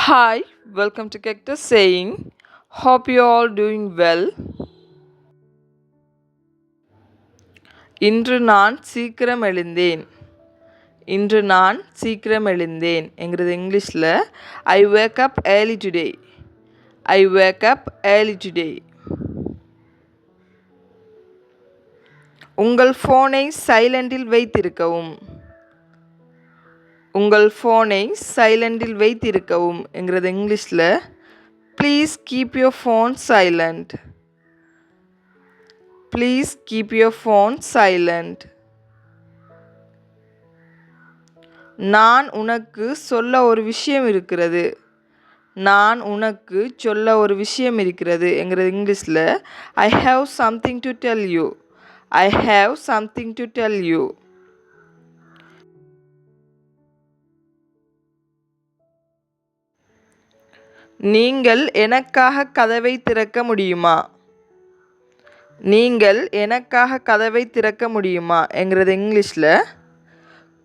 Hi, welcome to Cactus Saying. Hope you all doing well. இன்று நான் சீக்கிரம் எழுந்தேன். இன்று நான் சீக்கிரம் எழுந்தேன் என்கிறது இங்கிலீஷில் I wake up early today. I wake up early today. உங்கள் ஃபோனை சைலண்டில் வைத்திருக்கவும். உங்கள் ஃபோனை சைலண்டில் வைத்திருக்கவும் என்கிறது இங்கிலீஷில் Please keep your phone silent. Please keep your phone silent. நான் உனக்கு சொல்ல ஒரு விஷயம் இருக்கிறது. நான் உனக்கு சொல்ல ஒரு விஷயம் இருக்கிறது என்கிறது இங்கிலீஷில் I have something to tell you. I have something to tell you. நீங்கள் எனக்காக கதவை திறக்க முடியுமா? நீங்கள் எனக்காக கதவை திறக்க முடியுமா என்கிறது இங்கிலீஷில்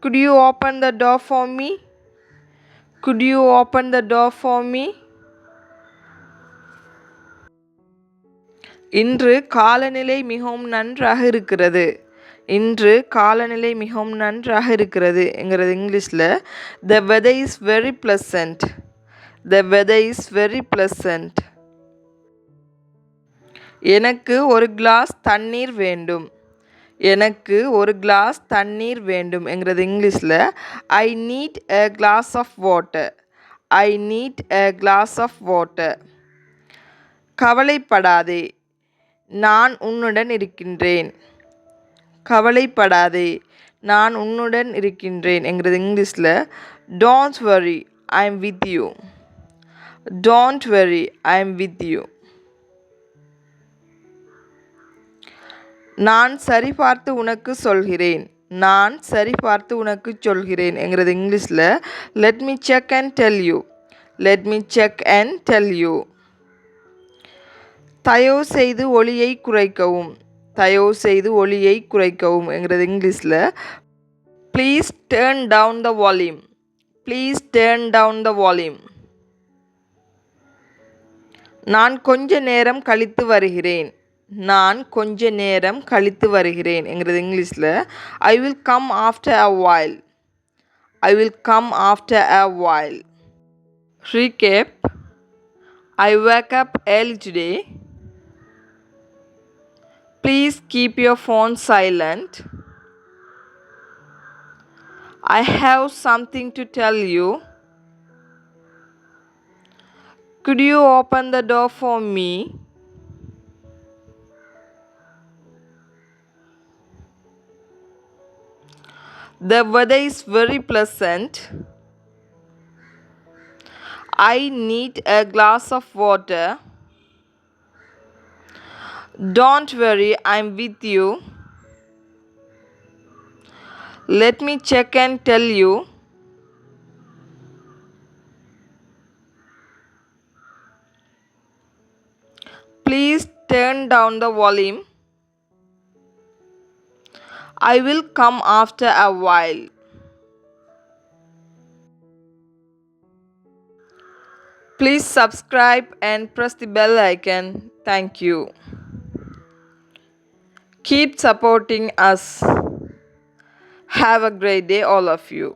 Could you open the door for me? Could you open the door for me? இன்று காலநிலை மிகவும் நன்றாக இருக்கிறது. இன்று காலநிலை மிகவும் நன்றாக இருக்கிறது என்கிறது இங்கிலீஷில் The weather is very pleasant. The weather is very pleasant. எனக்கு ஒரு கிளாஸ் தண்ணீர் வேண்டும். எனக்கு ஒரு கிளாஸ் தண்ணீர் வேண்டும் என்கிறது இங்கிலீஷில் I need a glass of water. I need a glass of water. கவலைப்படாதே, நான் உன்னுடன் இருக்கின்றேன். கவலைப்படாதே, நான் உன்னுடன் இருக்கின்றேன் என்கிறது இங்கிலீஷில் Don't worry, I am with you. Don't worry, I am with you. நான் சரிபார்த்து உனக்கு சொல்கிறேன். நான் சரிபார்த்து உனக்கு சொல்கிறேன் என்கிறது இங்கிலீஷில் Let me check and tell you. Let me check and tell you. தயவு செய்து ஒலியை குறைக்கவும். தயவு செய்து ஒலியை குறைக்கவும் என்கிறது இங்கிலீஷில் Please turn down the volume. Please turn down the volume. நான் கொஞ்ச நேரம் கழித்து வருகிறேன். நான் கொஞ்ச நேரம் கழித்து வருகிறேன் என்கிறது இங்கிலீஷில் I will come after a while. I will come after a while. Recap. I wake up early today. Please keep your phone silent. I have something to tell you. Could you open the door for me? The weather is very pleasant. I need a glass of water. Don't worry, I'm with you. Let me check and tell you. Please turn down the volume. I will come after a while. Please subscribe and press the bell icon. Thank you. Keep supporting us. Have a great day, all of you.